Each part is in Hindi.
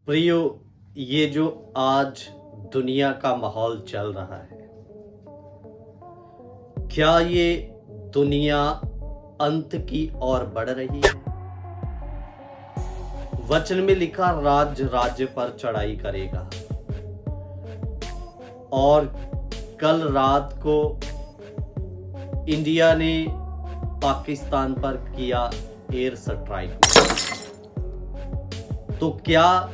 प्रियो, ये जो आज दुनिया का माहौल चल रहा है, क्या ये दुनिया अंत की ओर बढ़ रही है? वचन में लिखा राज्य राज्य पर चढ़ाई करेगा। और कल रात को इंडिया ने पाकिस्तान पर किया एयर स्ट्राइक। तो क्या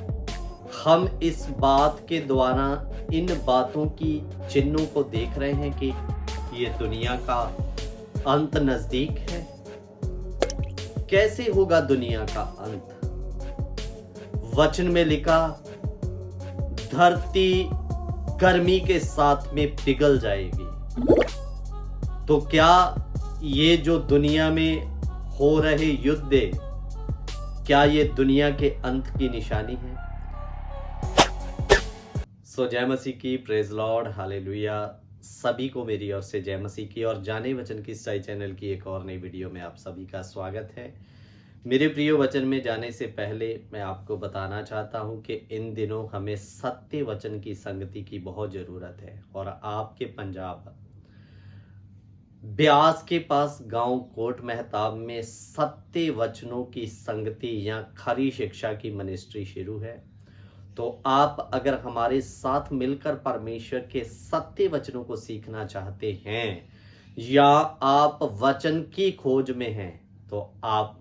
हम इस बात के द्वारा इन बातों की चिन्हों को देख रहे हैं कि ये दुनिया का अंत नजदीक है? कैसे होगा दुनिया का अंत? वचन में लिखा धरती गर्मी के साथ में पिघल जाएगी। तो क्या ये जो दुनिया में हो रहे युद्ध, क्या ये दुनिया के अंत की निशानी है? जय मसीह की, प्रेज लॉर्ड, हालेलुया। सभी को मेरी ओर से जय मसीह की और जाने वचन की सच्चाई चैनल की एक और नई वीडियो में आप सभी का स्वागत है। मेरे प्रिय, वचन में जाने से पहले मैं आपको बताना चाहता हूं कि इन दिनों हमें सत्य वचन की संगति की बहुत जरूरत है। और आपके पंजाब ब्यास के पास गांव कोट मेहताब में सत्य वचनों की संगति या खरी शिक्षा की मिनिस्ट्री शुरू है। तो आप अगर हमारे साथ मिलकर परमेश्वर के सत्य वचनों को सीखना चाहते हैं या आप वचन की खोज में हैं, तो आप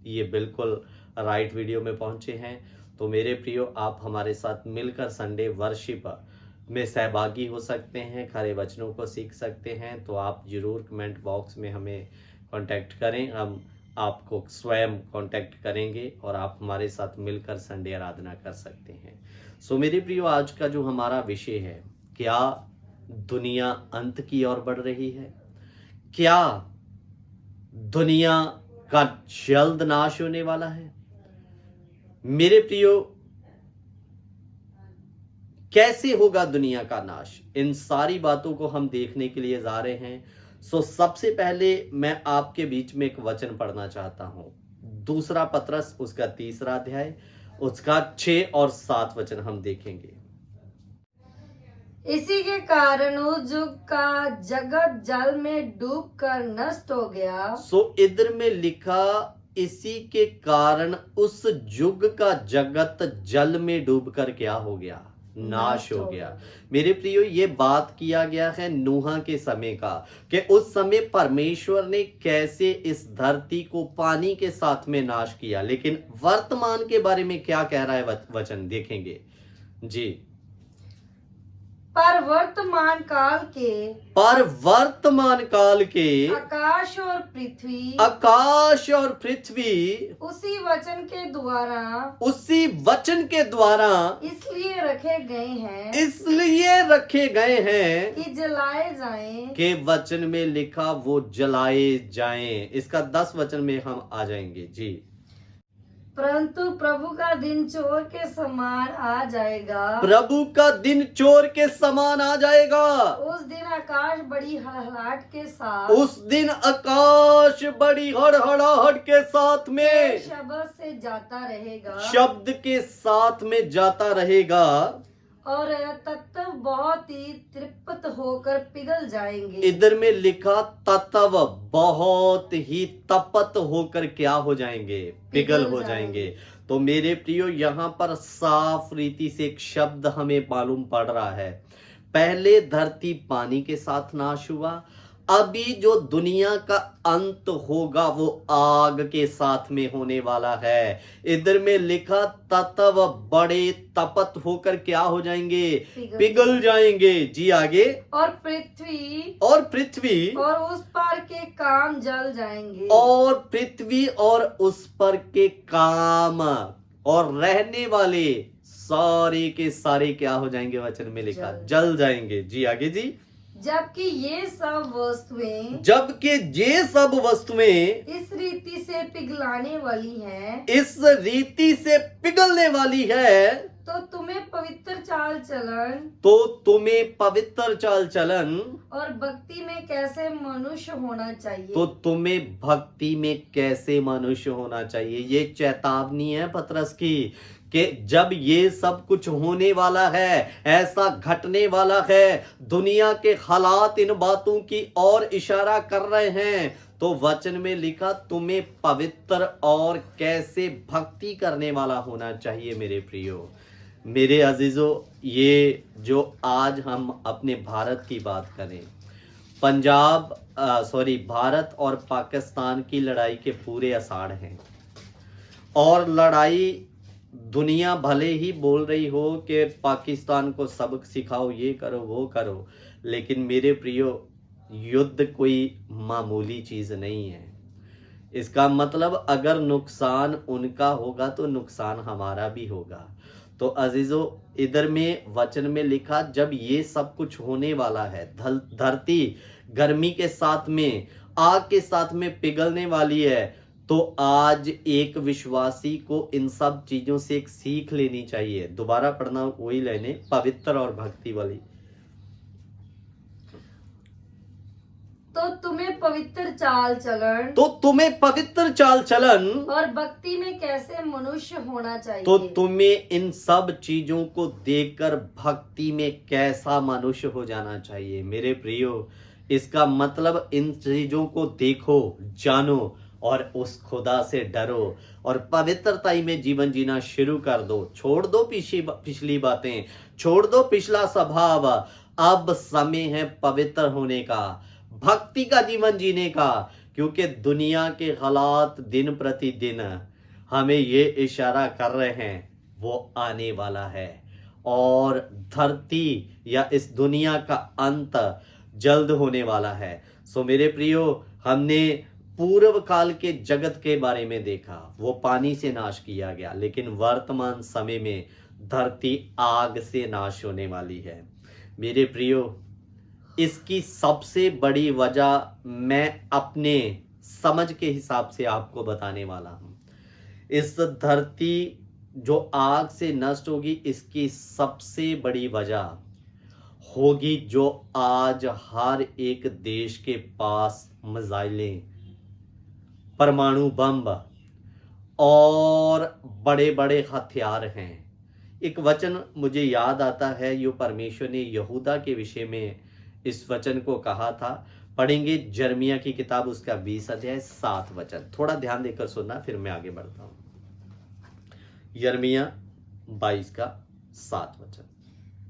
ये बिल्कुल राइट वीडियो में पहुंचे हैं। तो मेरे प्रियो, आप हमारे साथ मिलकर संडे वर्शिप में सहभागी हो सकते हैं, खरे वचनों को सीख सकते हैं। तो आप जरूर कमेंट बॉक्स में हमें कांटेक्ट करें, हम आपको स्वयं कांटेक्ट करेंगे और आप हमारे साथ मिलकर संडे आराधना कर सकते हैं। सो मेरे प्रियो, आज का जो हमारा विषय है, क्या दुनिया अंत की ओर बढ़ रही है? क्या दुनिया का जल्द नाश होने वाला है? मेरे प्रियो, कैसे होगा दुनिया का नाश? इन सारी बातों को हम देखने के लिए जा रहे हैं। सबसे पहले मैं आपके बीच में एक वचन पढ़ना चाहता हूं। दूसरा पत्रस उसका 3 अध्याय उसका 6 और 7 वचन हम देखेंगे। इसी के कारण उस युग का जगत जल में डूबकर नष्ट हो गया। इधर में लिखा इसी के कारण उस युग का जगत जल में डूबकर क्या हो गया? नाश हो गया। मेरे प्रियो, ये बात किया गया है नूहा के समय का, कि उस समय परमेश्वर ने कैसे इस धरती को पानी के साथ में नाश किया। लेकिन वर्तमान के बारे में क्या कह रहा है वचन, देखेंगे जी। पर वर्तमान काल के आकाश और पृथ्वी उसी वचन के द्वारा इसलिए रखे गए हैं कि वचन में लिखा वो जलाए जाएं। इसका 10 वचन में हम आ जाएंगे जी। परंतु प्रभु का दिन चोर के समान आ जाएगा। प्रभु का दिन चोर के समान आ जाएगा। उस दिन आकाश बड़ी हड़हड़ाहट के साथ में शब्द के साथ में जाता रहेगा और तत्व बहुत ही तृप्त होकर पिघल जाएंगे। इधर में लिखा तत्व बहुत ही तपत होकर क्या हो जाएंगे? पिघल हो जाएंगे। तो मेरे प्रियो, यहाँ पर साफ रीति से एक शब्द हमें मालूम पड़ रहा है। पहले धरती पानी के साथ नाश हुआ, अभी जो दुनिया का अंत होगा वो आग के साथ में होने वाला है। इधर में लिखा तत्व बड़े तपत होकर क्या हो जाएंगे? पिघल जाएंगे जी। आगे और पृथ्वी और उस पर के काम जल जाएंगे। और पृथ्वी और उस पर के काम और रहने वाले सारे के सारे क्या हो जाएंगे? वचन में लिखा जल जाएंगे जी। आगे जी। जबकि ये सब वस्तुएं इस रीति से पिघलने वाली है, तो तुम्हें पवित्र चाल चलन और भक्ति में कैसे मनुष्य होना चाहिए। ये चेतावनी है पतरस की कि जब ये सब कुछ होने वाला है, ऐसा घटने वाला है, दुनिया के हालात इन बातों की ओर इशारा कर रहे हैं, तो वचन में लिखा तुम्हें पवित्र और कैसे भक्ति करने वाला होना चाहिए। मेरे प्रियो, मेरे अजीजों, ये जो आज हम अपने भारत की बात करें, भारत और पाकिस्तान की लड़ाई के पूरे आसार हैं, और लड़ाई दुनिया भले ही बोल रही हो कि पाकिस्तान को सबक सिखाओ, ये करो वो करो, लेकिन मेरे प्रियो, युद्ध कोई मामूली चीज नहीं है। इसका मतलब अगर नुकसान उनका होगा तो नुकसान हमारा भी होगा। तो अजीजों, इधर में वचन में लिखा जब ये सब कुछ होने वाला है, धरती गर्मी के साथ में, आग के साथ में पिघलने वाली है, तो आज एक विश्वासी को इन सब चीजों से एक सीख लेनी चाहिए। दोबारा पढ़ना वही लेने, पवित्र और भक्ति वाली। तो तुम्हें पवित्र चाल चलन और भक्ति में कैसे मनुष्य होना चाहिए। तो तुम्हें इन सब चीजों को देखकर भक्ति में कैसा मनुष्य हो जाना चाहिए। मेरे प्रियो, इसका मतलब इन चीजों को देखो, जानो और उस खुदा से डरो और पवित्रता में जीवन जीना शुरू कर दो। छोड़ दो पिछली बातें, छोड़ दो पिछला स्वभाव। अब समय है पवित्र होने का, भक्ति का जीवन जीने का, क्योंकि दुनिया के हालात दिन प्रतिदिन हमें ये इशारा कर रहे हैं वो आने वाला है, और धरती या इस दुनिया का अंत जल्द होने वाला है। सो मेरे प्रियो, हमने पूर्व काल के जगत के बारे में देखा, वो पानी से नाश किया गया, लेकिन वर्तमान समय में धरती आग से नाश होने वाली है। मेरे प्रियो, इसकी सबसे बड़ी वजह मैं अपने समझ के हिसाब से आपको बताने वाला हूं। इस धरती जो आग से नष्ट होगी, इसकी सबसे बड़ी वजह होगी जो आज हर एक देश के पास मिसाइलें, परमाणु बम और बड़े बड़े हथियार हैं। एक वचन मुझे याद आता है, यो परमेश्वर ने यहूदा के विषय में इस वचन को कहा था। पढ़ेंगे यिर्मयाह की किताब, उसका 20 अध्याय 7 वचन। थोड़ा ध्यान देकर सुनना, फिर मैं आगे बढ़ता हूं। यिर्मयाह 22 का 7 वचन।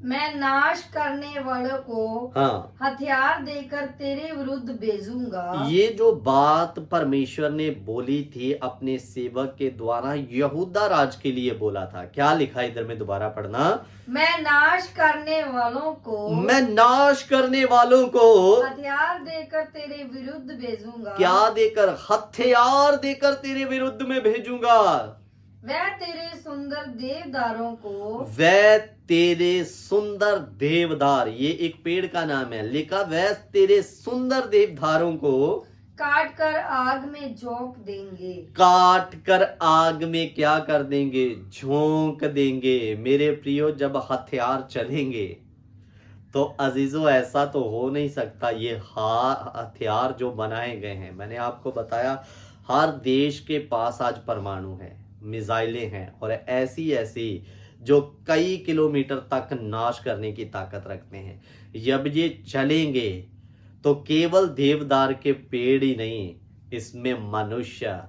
मैं नाश करने वालों को हथियार देकर तेरे विरुद्ध भेजूंगा। ये जो बात परमेश्वर ने बोली थी अपने सेवक के द्वारा, यहूदा राज के लिए बोला था। क्या लिखा इधर में, दोबारा पढ़ना। मैं नाश करने वालों को हथियार देकर तेरे विरुद्ध भेजूंगा। क्या देकर? हथियार देकर तेरे विरुद्ध में भेजूंगा। वह तेरे सुंदर देवदार, ये एक पेड़ का नाम है, लिखा वह तेरे सुंदर देवदारों को काट कर आग में झोंक देंगे। काट कर आग में क्या कर देंगे? झोंक देंगे। मेरे प्रियो, जब हथियार चलेंगे तो अजीजों, ऐसा तो हो नहीं सकता। ये हथियार जो बनाए गए हैं, मैंने आपको बताया हर देश के पास आज परमाणु है, मिसाइलें हैं, और ऐसी जो कई किलोमीटर तक नाश करने की ताकत रखते हैं। जब ये चलेंगे तो केवल देवदार के पेड़ ही नहीं, इसमें मनुष्य,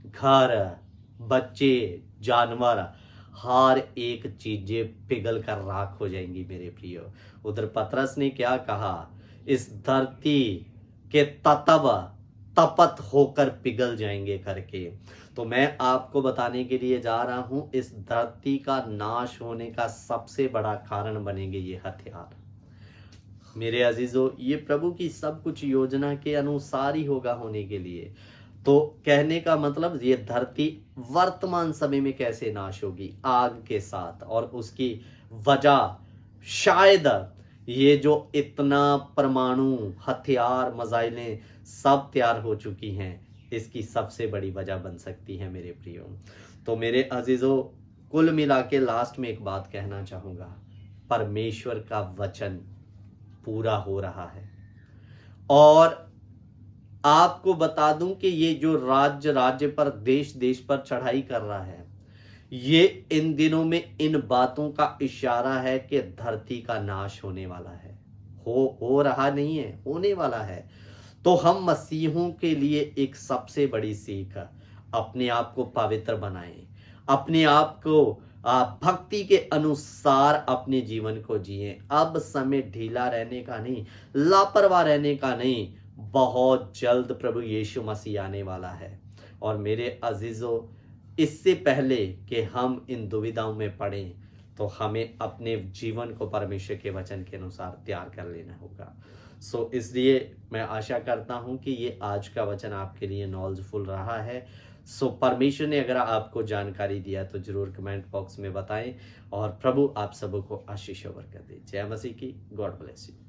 घर, बच्चे, जानवर, हर एक चीजें पिघल कर राख हो जाएंगी। मेरे प्रियो, उधर पतरस ने क्या कहा? इस धरती के तत्व तपत होकर पिघल जाएंगे करके। तो मैं आपको बताने के लिए जा रहा हूं, इस धरती का नाश होने का सबसे बड़ा कारण बनेंगे ये हथियार। मेरे अजीजों, ये प्रभु की सब कुछ योजना के अनुसार ही होगा होने के लिए। तो कहने का मतलब, ये धरती वर्तमान समय में कैसे नाश होगी? आग के साथ। और उसकी वजह शायद ये जो इतना परमाणु हथियार, मिसाइलें सब तैयार हो चुकी हैं, इसकी सबसे बड़ी वजह बन सकती है मेरे प्रियो। तो मेरे अजीजों, कुल मिला के लास्ट में एक बात कहना चाहूंगा, परमेश्वर का वचन पूरा हो रहा है। और आपको बता दूं कि ये जो राज्य पर, देश पर चढ़ाई कर रहा है, ये इन दिनों में इन बातों का इशारा है कि धरती का नाश होने वाला है। हो रहा नहीं है, होने वाला है। तो हम मसीहों के लिए एक सबसे बड़ी सीख है, अपने आप को पवित्र बनाएं, अपने आप को भक्ति के अनुसार अपने जीवन को जिएं। अब समय ढीला रहने का नहीं, लापरवाह रहने का नहीं। बहुत जल्द प्रभु यीशु मसीह आने वाला है। और मेरे अजीजों, इससे पहले कि हम इन दुविधाओं में पड़ें, तो हमें अपने जीवन को परमेश्वर के वचन के अनुसार तैयार कर लेना होगा। सो इसलिए मैं आशा करता हूं कि ये आज का वचन आपके लिए नॉलेजफुल रहा है। सो परमेश्वर ने अगर आपको जानकारी दिया तो जरूर कमेंट बॉक्स में बताएं, और प्रभु आप सबको आशीष और बरकत दे। जय मसीह की। God bless you.